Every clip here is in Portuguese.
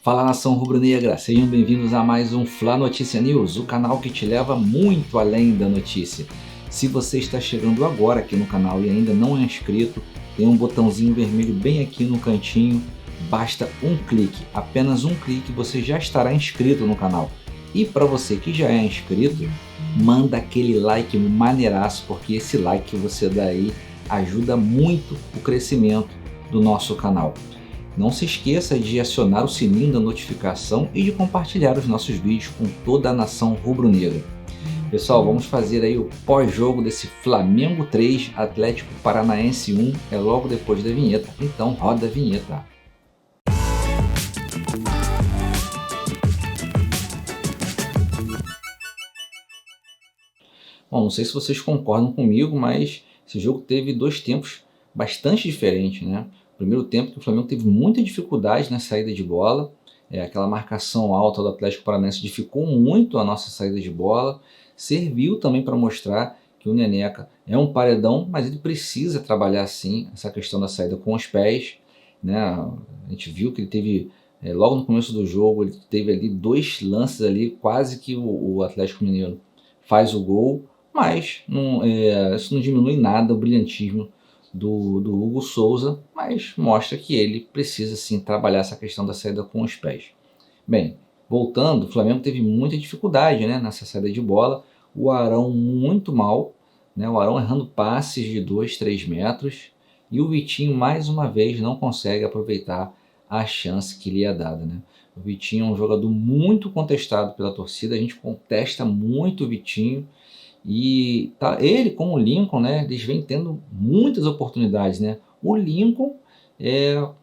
Fala, nação rubro-negra, sejam bem-vindos a mais um Fla Notícia News, o canal que te leva muito além da notícia. Se você está chegando agora aqui no canal e ainda não é inscrito, tem um botãozinho vermelho bem aqui no cantinho, basta um clique, apenas um clique você já estará inscrito no canal. E para você que já é inscrito, manda aquele like maneiraço, porque esse like que você dá aí ajuda muito o crescimento do nosso canal. Não se esqueça de acionar o sininho da notificação e de compartilhar os nossos vídeos com toda a nação rubro-negra. Pessoal, vamos fazer aí o pós-jogo desse Flamengo 3, Atlético Paranaense 1, é logo depois da vinheta, então roda a vinheta. Bom, não sei se vocês concordam comigo, mas esse jogo teve dois tempos bastante diferentes, né? Primeiro tempo que o Flamengo teve muita dificuldade na saída de bola, aquela marcação alta do Atlético Paranaense dificultou muito a nossa saída de bola, serviu também para mostrar que o Neneca é um paredão, mas ele precisa trabalhar sim essa questão da saída com os pés, né? A gente viu que ele teve, logo no começo do jogo, ele teve ali dois lances ali, quase que o Atlético Mineiro faz o gol, mas não, isso não diminui nada o brilhantismo do Hugo Souza, mas mostra que ele precisa sim trabalhar essa questão da saída com os pés. Bem, voltando, o Flamengo teve muita dificuldade, né, nessa saída de bola, o Arão muito mal, né, o Arão errando passes de 2, 3 metros, e o Vitinho mais uma vez não consegue aproveitar a chance que lhe é dada, né? O Vitinho é um jogador muito contestado pela torcida, a gente contesta muito o Vitinho, e tá, ele como o Lincoln, né, eles vêm tendo muitas oportunidades, né? O Lincoln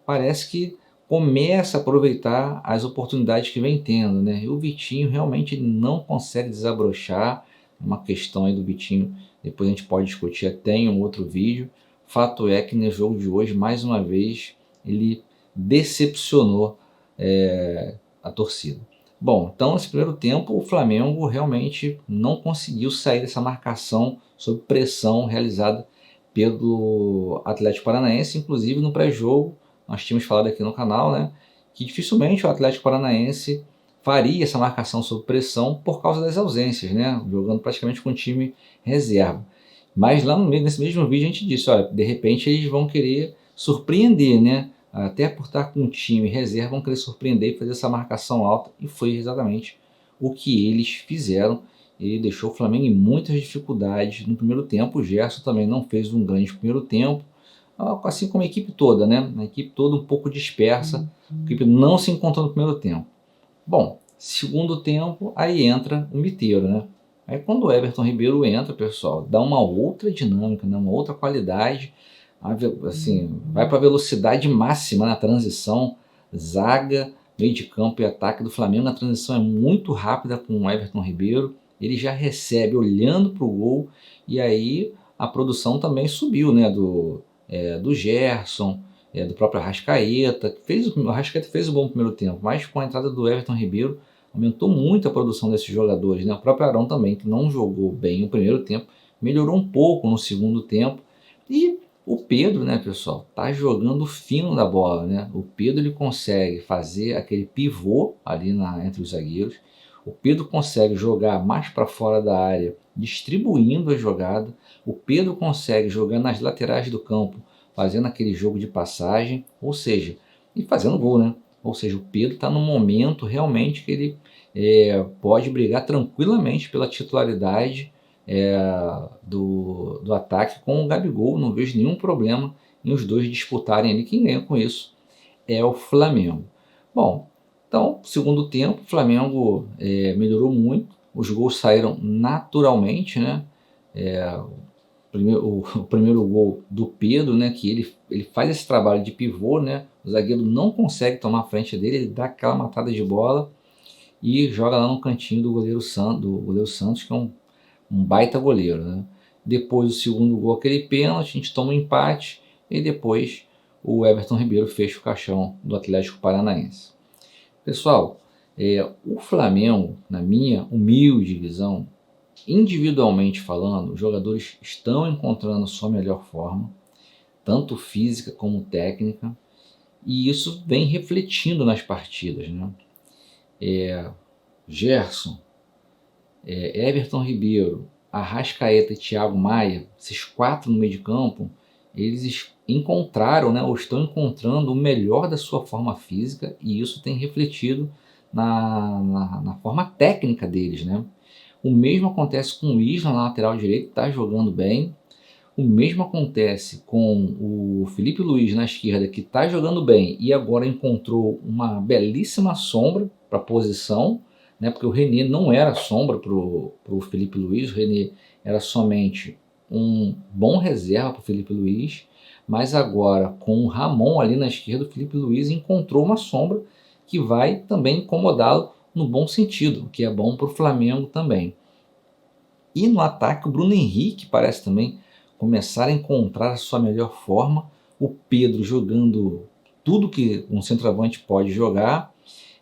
parece que começa a aproveitar as oportunidades que vem tendo, né? E o Vitinho realmente não consegue desabrochar, é uma questão aí do Vitinho, depois a gente pode discutir até em um outro vídeo. Fato é que no jogo de hoje, mais uma vez, ele decepcionou a torcida. Bom, então nesse primeiro tempo o Flamengo realmente não conseguiu sair dessa marcação sob pressão realizada pelo Atlético Paranaense, inclusive no pré-jogo nós tínhamos falado aqui no canal, né, que dificilmente o Atlético Paranaense faria essa marcação sob pressão por causa das ausências, né, jogando praticamente com o time reserva. Mas lá nesse mesmo vídeo a gente disse, olha, de repente eles vão querer surpreender, né, até por estar com um time reserva, vão querer surpreender e fazer essa marcação alta, e foi exatamente o que eles fizeram. Ele deixou o Flamengo em muitas dificuldades no primeiro tempo. O Gerson também não fez um grande primeiro tempo, assim como a equipe toda, né? A equipe toda um pouco dispersa, a equipe não se encontrou no primeiro tempo. Bom, segundo tempo, aí entra o Miteiro, né? Aí quando o Everton Ribeiro entra, pessoal, dá uma outra dinâmica, né? Uma outra qualidade, assim, vai para a velocidade máxima na transição, zaga, meio de campo e ataque do Flamengo. A transição é muito rápida com o Everton Ribeiro, ele já recebe olhando para o gol, e aí a produção também subiu, né, do Gerson, do próprio Arrascaeta. O Arrascaeta fez um bom primeiro tempo, mas com a entrada do Everton Ribeiro aumentou muito a produção desses jogadores, né? O próprio Arão também, que não jogou bem no primeiro tempo, melhorou um pouco no segundo tempo. E o Pedro, né, pessoal, tá jogando fino da bola, né? O Pedro ele consegue fazer aquele pivô ali entre os zagueiros. O Pedro consegue jogar mais para fora da área, distribuindo a jogada. O Pedro consegue jogar nas laterais do campo, fazendo aquele jogo de passagem, ou seja, e fazendo gol, né? Ou seja, o Pedro está num momento realmente que ele pode brigar tranquilamente pela titularidade do ataque com o Gabigol. Não vejo nenhum problema em os dois disputarem ali. Quem ganha com isso é o Flamengo. Bom, então, segundo tempo, o Flamengo melhorou muito, os gols saíram naturalmente, né? O primeiro gol do Pedro, né, que ele faz esse trabalho de pivô, né, o zagueiro não consegue tomar a frente dele, ele dá aquela matada de bola e joga lá no cantinho do goleiro Santos, que é um baita goleiro, né? Depois do segundo gol, aquele pênalti, a gente toma um empate, e depois o Everton Ribeiro fecha o caixão do Atlético Paranaense. Pessoal, o Flamengo, na minha humilde visão, individualmente falando, os jogadores estão encontrando sua melhor forma, tanto física como técnica, E isso vem refletindo nas partidas, né? Gerson, Everton Ribeiro, Arrascaeta e Thiago Maia, esses 4 no meio de campo, eles encontraram, né, ou estão encontrando o melhor da sua forma física, e isso tem refletido na forma técnica deles, né? O mesmo acontece com o Isla na lateral direito, está jogando bem. O mesmo acontece com o Felipe Luiz na esquerda, que está jogando bem e agora encontrou uma belíssima sombra para a posição, né? Porque o René não era sombra para o Felipe Luiz, o René era somente um bom reserva para o Felipe Luiz, mas agora com o Ramon ali na esquerda, o Felipe Luiz encontrou uma sombra que vai também incomodá-lo no bom sentido, o que é bom para o Flamengo também. E no ataque, o Bruno Henrique parece também começar a encontrar a sua melhor forma. O Pedro jogando tudo que um centroavante pode jogar.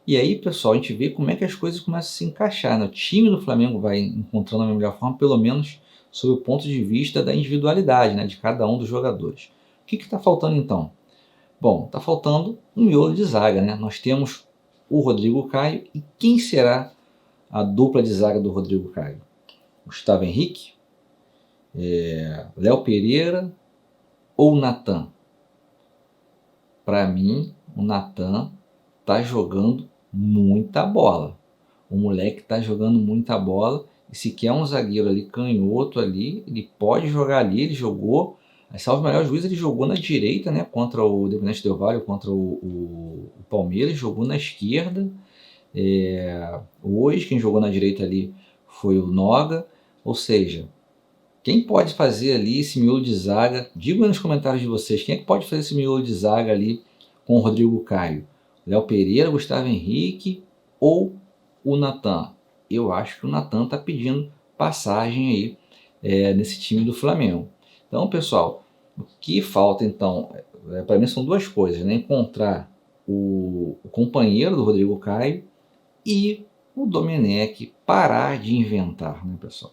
E aí, pessoal, a gente vê como é que as coisas começam a se encaixar, né? O time do Flamengo vai encontrando a melhor forma, pelo menos sob o ponto de vista da individualidade, né, de cada um dos jogadores. O que está faltando então? Bom, está faltando um miolo de zaga, né? Nós temos o Rodrigo Caio, e quem será a dupla de zaga do Rodrigo Caio? Gustavo Henrique, Léo Pereira ou Natan? Para mim, o Natan tá jogando muita bola. O moleque tá jogando muita bola. E se quer um zagueiro ali canhoto ali, ele pode jogar ali. Ele jogou, salvo o melhor juízo, ele jogou na direita, né? Contra o Independente Del Valle, contra o Palmeiras, jogou na esquerda. Hoje quem jogou na direita ali foi o Noga. Ou seja, quem pode fazer ali esse miolo de zaga? Digam aí nos comentários de vocês, quem é que pode fazer esse miolo de zaga ali com o Rodrigo Caio? Léo Pereira, Gustavo Henrique ou o Natan? Eu acho que o Natan está pedindo passagem aí nesse time do Flamengo. Então, pessoal, o que falta então, para mim são duas coisas, né? Encontrar o companheiro do Rodrigo Caio e o Domenech parar de inventar, né, pessoal?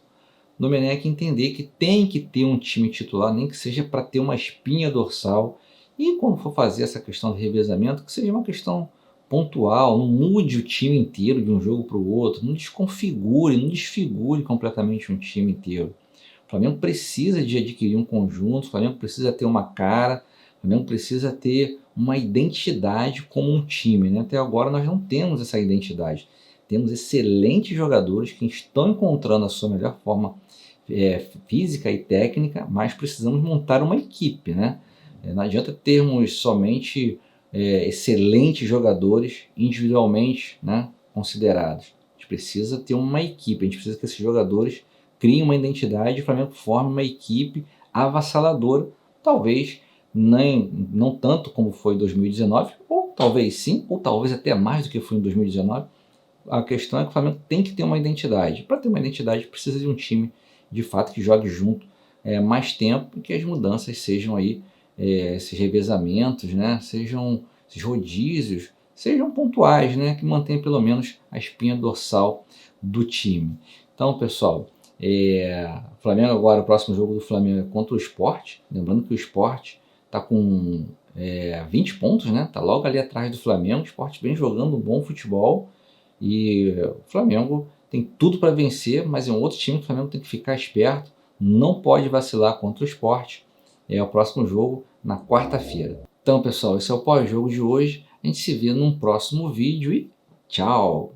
Domenech entender que tem que ter um time titular, nem que seja para ter uma espinha dorsal, e quando for fazer essa questão de revezamento, que seja uma questão pontual, não mude o time inteiro de um jogo para o outro, não desconfigure, não desfigure completamente um time inteiro. O Flamengo precisa de adquirir um conjunto, o Flamengo precisa ter uma cara, o Flamengo precisa ter uma identidade como um time, né? Até agora nós não temos essa identidade. Temos excelentes jogadores que estão encontrando a sua melhor forma física e técnica, mas precisamos montar uma equipe, né? Não adianta termos somente excelentes jogadores individualmente, né, considerados. A gente precisa ter uma equipe, a gente precisa que esses jogadores criem uma identidade e o Flamengo forme uma equipe avassaladora, talvez não tanto como foi em 2019, ou talvez sim, ou talvez até mais do que foi em 2019. A questão é que o Flamengo tem que ter uma identidade. Para ter uma identidade, precisa de um time, de fato, que jogue junto mais tempo e que as mudanças sejam aí, esses revezamentos, né? Sejam esses rodízios, sejam pontuais, né? Que mantenham pelo menos a espinha dorsal do time. Então, pessoal, Flamengo agora, o próximo jogo do Flamengo é contra o Sport. Lembrando que o Sport está com 20 pontos, né? Está logo ali atrás do Flamengo. O Sport vem jogando um bom futebol. E o Flamengo tem tudo para vencer, mas é um outro time que o Flamengo tem que ficar esperto, não pode vacilar contra o Sport. É o próximo jogo na quarta-feira. Então, pessoal, esse é o pós-jogo de hoje. A gente se vê num próximo vídeo e tchau!